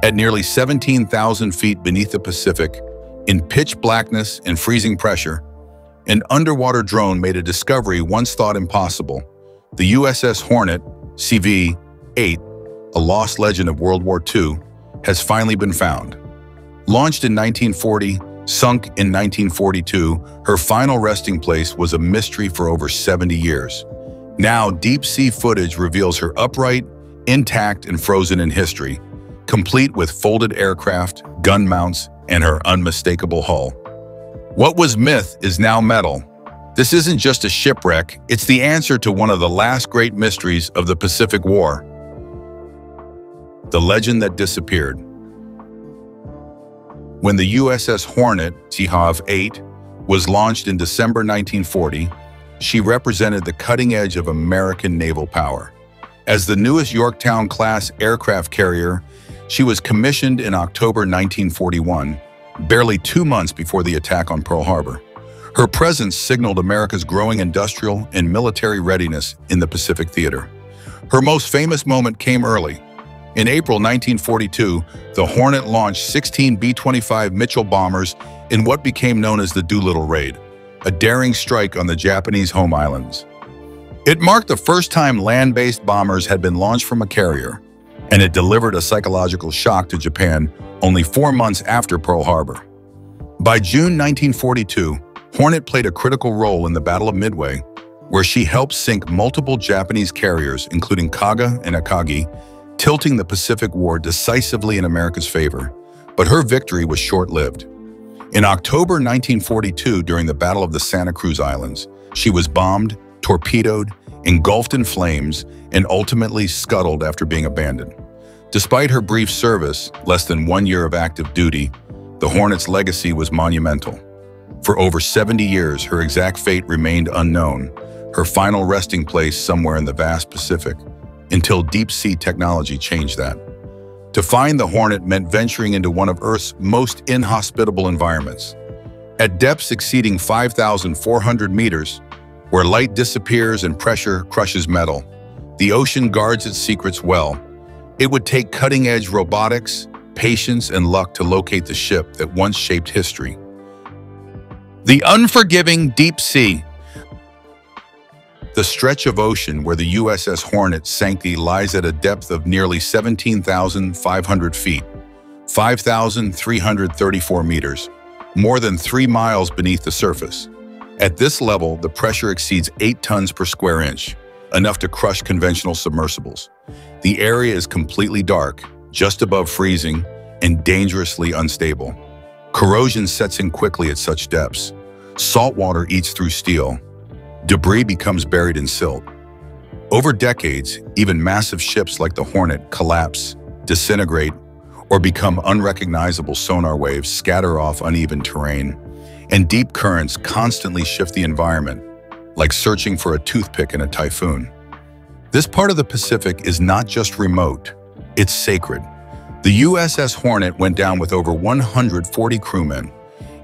At nearly 17,000 feet beneath the Pacific, in pitch blackness and freezing pressure, an underwater drone made a discovery once thought impossible. The USS Hornet, CV-8, a lost legend of World War II, has finally been found. Launched in 1940, sunk in 1942, her final resting place was a mystery for over 70 years. Now, deep-sea footage reveals her upright, intact, and frozen in history, complete with folded aircraft, gun mounts, and her unmistakable hull. What was myth is now metal. This isn't just a shipwreck, it's the answer to one of the last great mysteries of the Pacific War. The legend that disappeared. When the USS Hornet, CV-8, was launched in December 1940, she represented the cutting edge of American naval power. As the newest Yorktown-class aircraft carrier, she was commissioned in October 1941, barely 2 months before the attack on Pearl Harbor. Her presence signaled America's growing industrial and military readiness in the Pacific theater. Her most famous moment came early. In April 1942, the Hornet launched 16 B-25 Mitchell bombers in what became known as the Doolittle Raid, a daring strike on the Japanese home islands. It marked the first time land-based bombers had been launched from a carrier, and it delivered a psychological shock to Japan only 4 months after Pearl Harbor. By June 1942, Hornet played a critical role in the Battle of Midway, where she helped sink multiple Japanese carriers, including Kaga and Akagi, tilting the Pacific War decisively in America's favor. But her victory was short-lived. In October 1942, during the Battle of the Santa Cruz Islands, she was bombed, torpedoed, engulfed in flames, and ultimately scuttled after being abandoned. Despite her brief service, less than 1 year of active duty, the Hornet's legacy was monumental. For over 70 years, her exact fate remained unknown, her final resting place somewhere in the vast Pacific, until deep-sea technology changed that. To find the Hornet meant venturing into one of Earth's most inhospitable environments. At depths exceeding 5,400 meters, where light disappears and pressure crushes metal, the ocean guards its secrets well. It would take cutting-edge robotics, patience, and luck to locate the ship that once shaped history. The unforgiving deep sea. The stretch of ocean where the USS Hornet sank lies at a depth of nearly 17,500 feet, 5,334 meters, more than 3 miles beneath the surface. At this level, the pressure exceeds 8 tons per square inch, enough to crush conventional submersibles. The area is completely dark, just above freezing, and dangerously unstable. Corrosion sets in quickly at such depths. Salt water eats through steel. Debris becomes buried in silt. Over decades, even massive ships like the Hornet collapse, disintegrate, or become unrecognizable. Sonar waves scatter off uneven terrain, and deep currents constantly shift the environment, like searching for a toothpick in a typhoon. This part of the Pacific is not just remote, it's sacred. The USS Hornet went down with over 140 crewmen.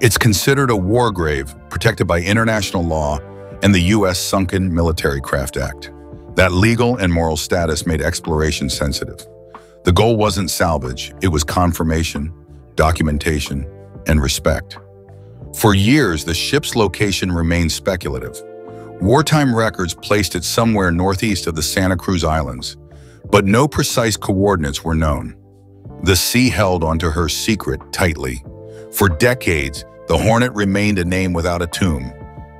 It's considered a war grave, protected by international law and the U.S. Sunken Military Craft Act. That legal and moral status made exploration sensitive. The goal wasn't salvage, it was confirmation, documentation, and respect. For years, the ship's location remained speculative. Wartime records placed it somewhere northeast of the Santa Cruz Islands, but no precise coordinates were known. The sea held onto her secret tightly. For decades, the Hornet remained a name without a tomb,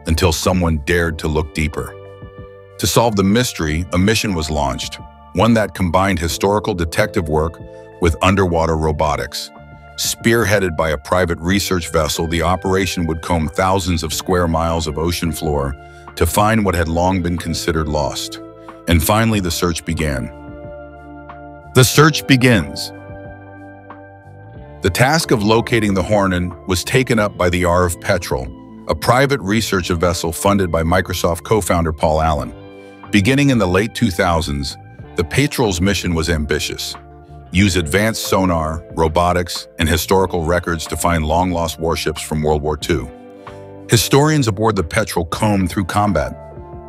until someone dared to look deeper. To solve the mystery, a mission was launched, one that combined historical detective work with underwater robotics. Spearheaded by a private research vessel, the operation would comb thousands of square miles of ocean floor to find what had long been considered lost. And finally, the search began. The search begins. The task of locating the Hornet was taken up by the RF Petrel, a private research vessel funded by Microsoft co-founder Paul Allen. Beginning in the late 2000s, the Petrel's mission was ambitious. Use advanced sonar, robotics, and historical records to find long-lost warships from World War II. Historians aboard the Petrel combed through combat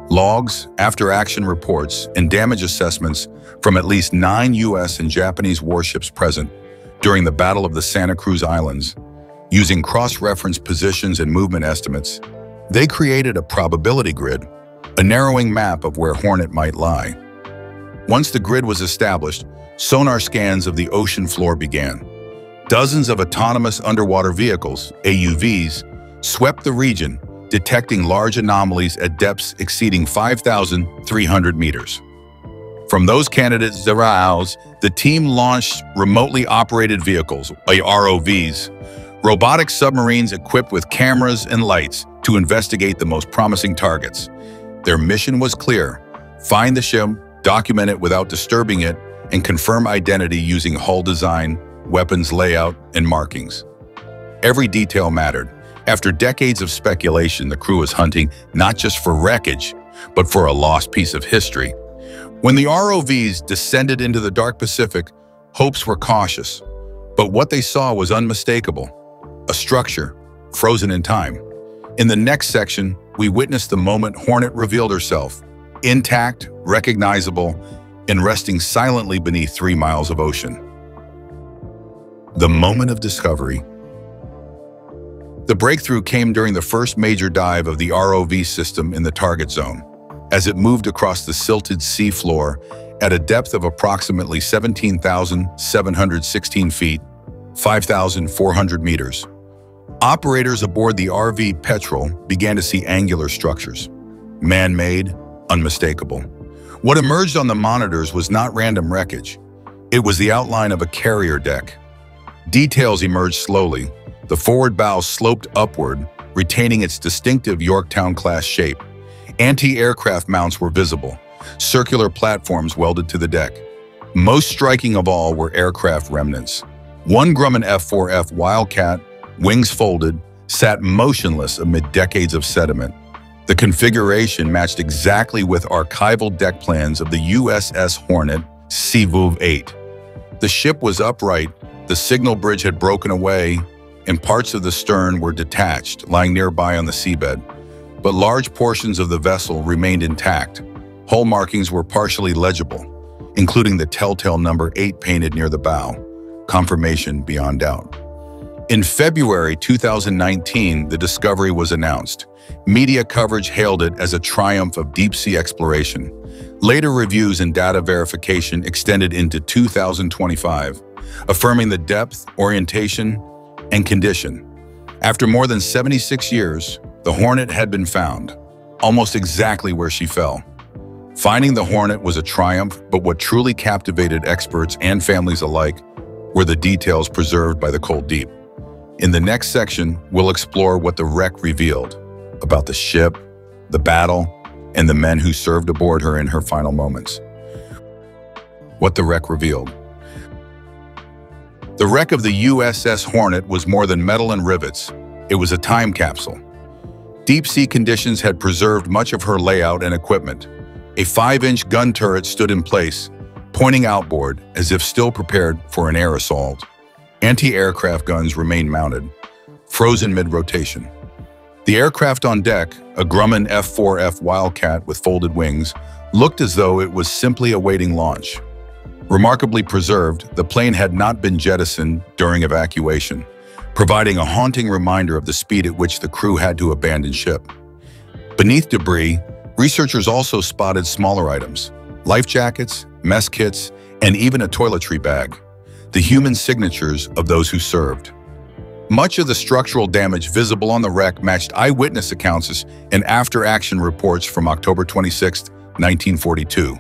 logs, after-action reports, and damage assessments from at least 9 U.S. and Japanese warships present, during the Battle of the Santa Cruz Islands. Using cross-reference positions and movement estimates, they created a probability grid, a narrowing map of where Hornet might lie. Once the grid was established, sonar scans of the ocean floor began. Dozens of autonomous underwater vehicles, AUVs, swept the region, detecting large anomalies at depths exceeding 5,300 meters. From those candidates' the team launched remotely operated vehicles, ROVs, robotic submarines equipped with cameras and lights to investigate the most promising targets. Their mission was clear: find the ship, document it without disturbing it, and confirm identity using hull design, weapons layout, and markings. Every detail mattered. After decades of speculation, the crew was hunting not just for wreckage, but for a lost piece of history. When the ROVs descended into the dark Pacific, hopes were cautious, but what they saw was unmistakable: a structure frozen in time. In the next section, we witnessed the moment Hornet revealed herself, intact, recognizable, and resting silently beneath 3 miles of ocean. The moment of discovery. The breakthrough came during the first major dive of the ROV system in the target zone, as it moved across the silted sea floor at a depth of approximately 17,716 feet, 5,400 meters. Operators aboard the RV Petrel began to see angular structures, man-made, unmistakable. What emerged on the monitors was not random wreckage. It was the outline of a carrier deck. Details emerged slowly. The forward bow sloped upward, retaining its distinctive Yorktown-class shape. Anti-aircraft mounts were visible, circular platforms welded to the deck. Most striking of all were aircraft remnants. One Grumman F-4F Wildcat, wings folded, sat motionless amid decades of sediment. The configuration matched exactly with archival deck plans of the USS Hornet CV-8. The ship was upright, the signal bridge had broken away, and parts of the stern were detached, lying nearby on the seabed. But large portions of the vessel remained intact. Hull markings were partially legible, including the telltale number 8 painted near the bow, confirmation beyond doubt. In February 2019, the discovery was announced. Media coverage hailed it as a triumph of deep-sea exploration. Later reviews and data verification extended into 2025, affirming the depth, orientation, and condition. After more than 76 years, the Hornet had been found, almost exactly where she fell. Finding the Hornet was a triumph, but what truly captivated experts and families alike were the details preserved by the cold deep. In the next section, we'll explore what the wreck revealed about the ship, the battle, and the men who served aboard her in her final moments. What the wreck revealed. The wreck of the USS Hornet was more than metal and rivets. It was a time capsule. Deep-sea conditions had preserved much of her layout and equipment. A 5-inch gun turret stood in place, pointing outboard as if still prepared for an air assault. Anti-aircraft guns remained mounted, frozen mid-rotation. The aircraft on deck, a Grumman F-4F Wildcat with folded wings, looked as though it was simply awaiting launch. Remarkably preserved, the plane had not been jettisoned during evacuation, providing a haunting reminder of the speed at which the crew had to abandon ship. Beneath debris, researchers also spotted smaller items: life jackets, mess kits, and even a toiletry bag, the human signatures of those who served. Much of the structural damage visible on the wreck matched eyewitness accounts and after-action reports from October 26, 1942.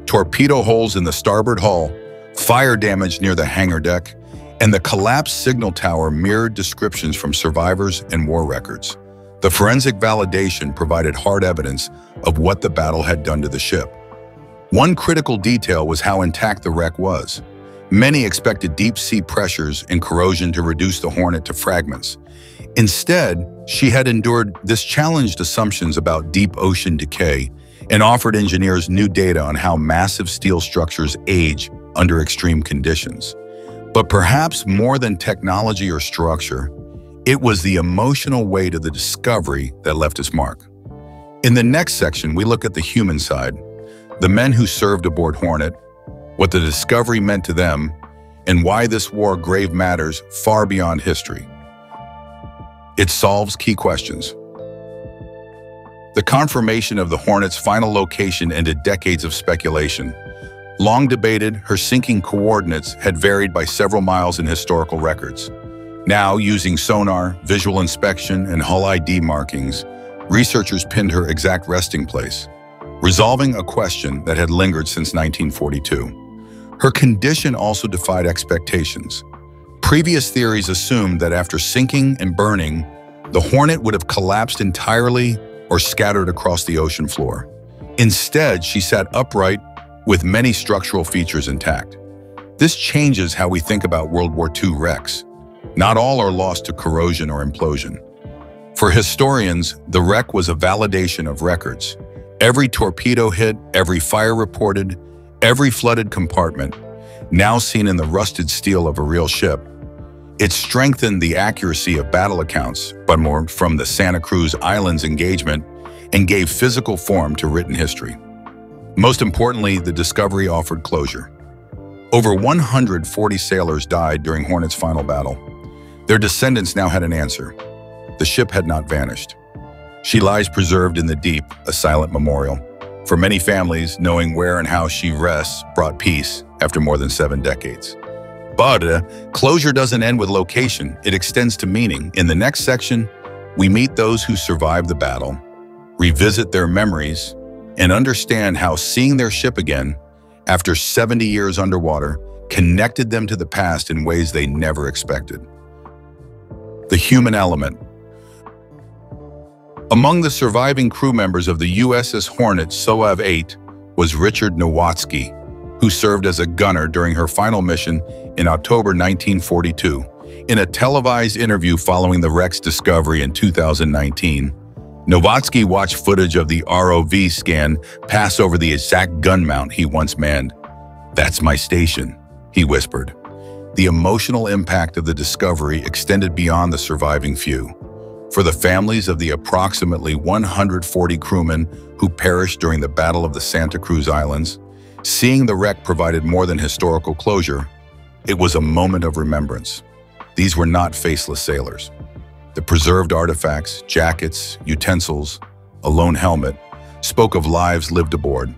Torpedo holes in the starboard hull, fire damage near the hangar deck, and the collapsed signal tower mirrored descriptions from survivors and war records. The forensic validation provided hard evidence of what the battle had done to the ship. One critical detail was how intact the wreck was. Many expected deep-sea pressures and corrosion to reduce the Hornet to fragments. Instead, she had endured this challenged assumptions about deep ocean decay and offered engineers new data on how massive steel structures age under extreme conditions. But perhaps more than technology or structure, it was the emotional weight of the discovery that left its mark. In the next section, we look at the human side, the men who served aboard Hornet, what the discovery meant to them, and why this war grave matters far beyond history. It solves key questions. The confirmation of the Hornet's final location ended decades of speculation. Long debated, her sinking coordinates had varied by several miles in historical records. Now, using sonar, visual inspection, and hull ID markings, researchers pinned her exact resting place, resolving a question that had lingered since 1942. Her condition also defied expectations. Previous theories assumed that after sinking and burning, the Hornet would have collapsed entirely or scattered across the ocean floor. Instead, she sat upright with many structural features intact. This changes how we think about World War II wrecks. Not all are lost to corrosion or implosion. For historians, the wreck was a validation of records. Every torpedo hit, every fire reported, every flooded compartment, now seen in the rusted steel of a real ship. It strengthened the accuracy of battle accounts, but more from the Santa Cruz Islands engagement, and gave physical form to written history. Most importantly, the discovery offered closure. Over 140 sailors died during Hornet's final battle. Their descendants now had an answer. The ship had not vanished. She lies preserved in the deep, a silent memorial. For many families, knowing where and how she rests brought peace after more than 7 decades. But closure doesn't end with location, it extends to meaning. In the next section, we meet those who survived the battle, revisit their memories, and understand how seeing their ship again, after 70 years underwater, connected them to the past in ways they never expected. The human element. Among the surviving crew members of the USS Hornet CV-8 was Richard Nowatzki, who served as a gunner during her final mission in October 1942. In a televised interview following the wreck's discovery in 2019, Nowatzki watched footage of the ROV scan pass over the exact gun mount he once manned. "That's my station," he whispered. The emotional impact of the discovery extended beyond the surviving few. For the families of the approximately 140 crewmen who perished during the Battle of the Santa Cruz Islands, seeing the wreck provided more than historical closure. It was a moment of remembrance. These were not faceless sailors. The preserved artifacts, jackets, utensils, a lone helmet, spoke of lives lived aboard.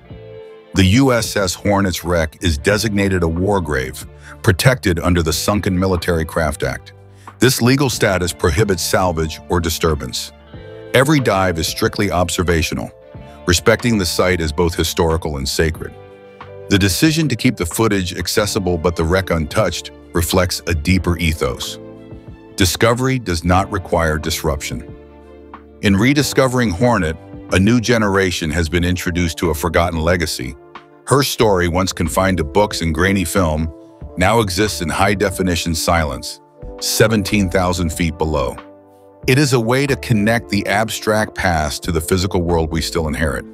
The USS Hornet's wreck is designated a war grave, protected under the Sunken Military Craft Act. This legal status prohibits salvage or disturbance. Every dive is strictly observational, respecting the site as both historical and sacred. The decision to keep the footage accessible but the wreck untouched reflects a deeper ethos. Discovery does not require disruption. In rediscovering Hornet, a new generation has been introduced to a forgotten legacy. Her story, once confined to books and grainy film, now exists in high-definition silence, 17,000 feet below. It is a way to connect the abstract past to the physical world we still inherit.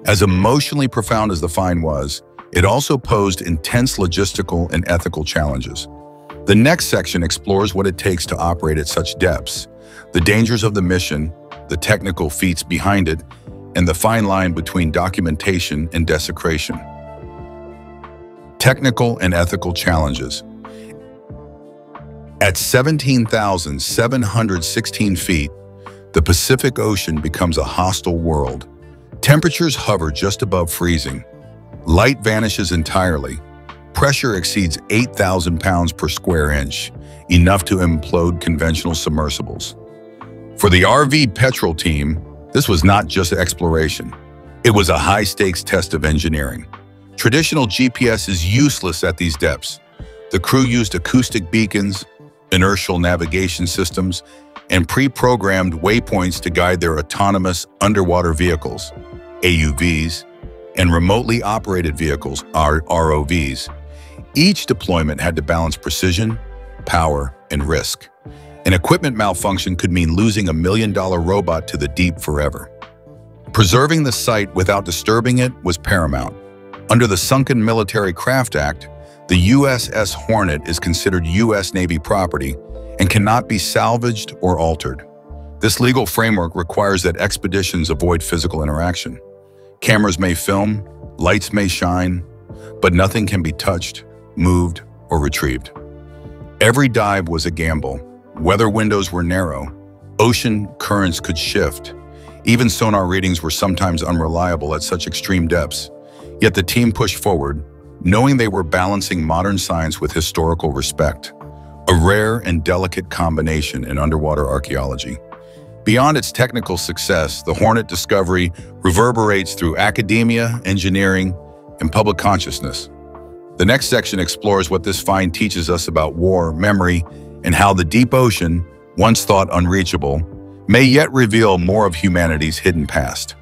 As emotionally profound as the find was, it also posed intense logistical and ethical challenges. The next section explores what it takes to operate at such depths, the dangers of the mission, the technical feats behind it, and the fine line between documentation and desecration. Technical and ethical challenges. At 17,716 feet, the Pacific Ocean becomes a hostile world. Temperatures hover just above freezing. Light vanishes entirely. Pressure exceeds 8,000 pounds per square inch, enough to implode conventional submersibles. For the RV Petrol team, this was not just exploration. It was a high-stakes test of engineering. Traditional GPS is useless at these depths. The crew used acoustic beacons, inertial navigation systems, and pre-programmed waypoints to guide their autonomous underwater vehicles, AUVs, and remotely operated vehicles, ROVs. Each deployment had to balance precision, power, and risk. An equipment malfunction could mean losing $1 million robot to the deep forever. Preserving the site without disturbing it was paramount. Under the Sunken Military Craft Act, the USS Hornet is considered U.S. Navy property and cannot be salvaged or altered. This legal framework requires that expeditions avoid physical interaction. Cameras may film, lights may shine, but nothing can be touched, moved, or retrieved. Every dive was a gamble. Weather windows were narrow. Ocean currents could shift. Even sonar readings were sometimes unreliable at such extreme depths. Yet the team pushed forward, knowing they were balancing modern science with historical respect, a rare and delicate combination in underwater archaeology. Beyond its technical success, the Hornet discovery reverberates through academia, engineering, and public consciousness. The next section explores what this find teaches us about war, memory, and how the deep ocean, once thought unreachable, may yet reveal more of humanity's hidden past.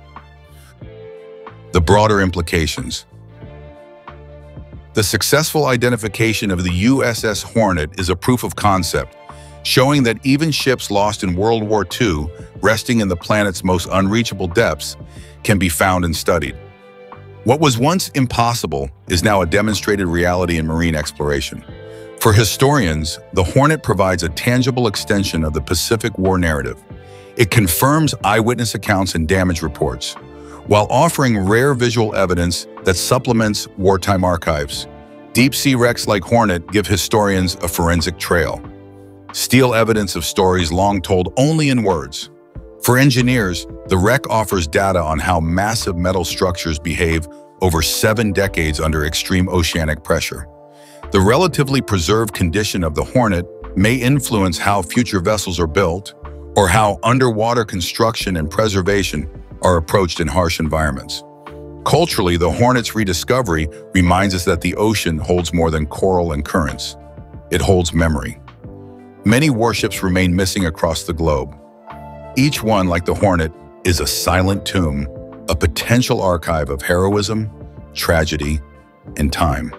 The broader implications. The successful identification of the USS Hornet is a proof of concept, showing that even ships lost in World War II, resting in the planet's most unreachable depths, can be found and studied. What was once impossible is now a demonstrated reality in marine exploration. For historians, the Hornet provides a tangible extension of the Pacific War narrative. It confirms eyewitness accounts and damage reports, while offering rare visual evidence that supplements wartime archives. Deep-sea wrecks like Hornet give historians a forensic trail, steal evidence of stories long told only in words. For engineers, the wreck offers data on how massive metal structures behave over 7 decades under extreme oceanic pressure. The relatively preserved condition of the Hornet may influence how future vessels are built, or how underwater construction and preservation are approached in harsh environments. Culturally, the Hornet's rediscovery reminds us that the ocean holds more than coral and currents. It holds memory. Many warships remain missing across the globe. Each one, like the Hornet, is a silent tomb, a potential archive of heroism, tragedy, and time.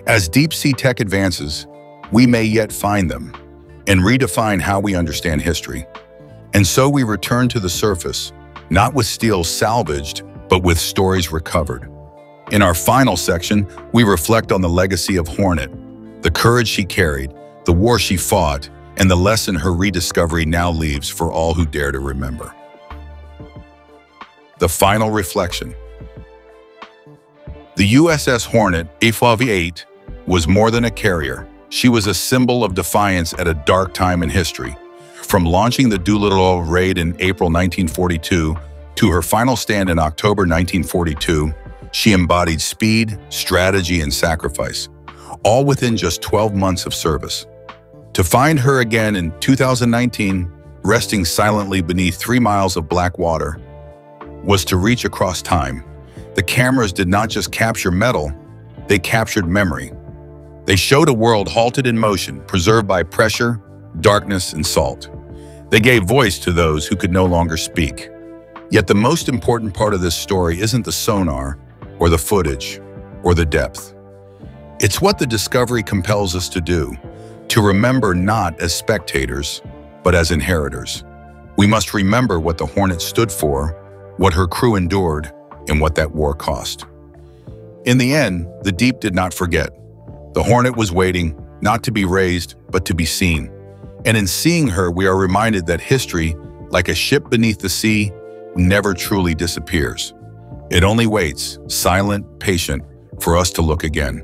As deep-sea tech advances, we may yet find them and redefine how we understand history. And so we return to the surface, not with steel salvaged, but with stories recovered. In our final section, we reflect on the legacy of Hornet, the courage she carried, the war she fought, and the lesson her rediscovery now leaves for all who dare to remember. The final reflection. The USS Hornet, CV-8, was more than a carrier. She was a symbol of defiance at a dark time in history. From launching the Doolittle raid in April 1942 to her final stand in October 1942, she embodied speed, strategy, and sacrifice, all within just 12 months of service. To find her again in 2019, resting silently beneath 3 miles of black water, was to reach across time. The cameras did not just capture metal, they captured memory. They showed a world halted in motion, preserved by pressure, darkness, and salt. They gave voice to those who could no longer speak. Yet the most important part of this story isn't the sonar, or the footage, or the depth. It's what the discovery compels us to do, to remember not as spectators, but as inheritors. We must remember what the Hornet stood for, what her crew endured, and what that war cost. In the end, the deep did not forget. The Hornet was waiting, not to be raised, but to be seen. And in seeing her, we are reminded that history, like a ship beneath the sea, never truly disappears. It only waits, silent, patient, for us to look again.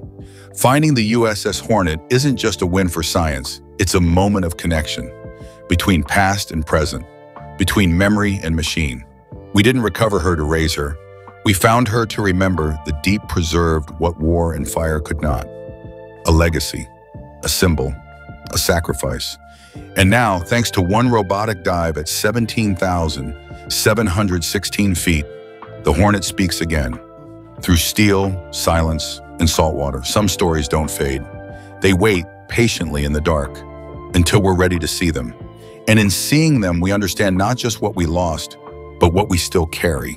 Finding the USS Hornet isn't just a win for science, it's a moment of connection between past and present, between memory and machine. We didn't recover her to raise her. We found her to remember the deep preserved what war and fire could not. A legacy, a symbol, a sacrifice. And now, thanks to one robotic dive at 17,716 feet, the Hornet speaks again. Through steel, silence, and saltwater, some stories don't fade. They wait patiently in the dark until we're ready to see them. And in seeing them, we understand not just what we lost, but what we still carry.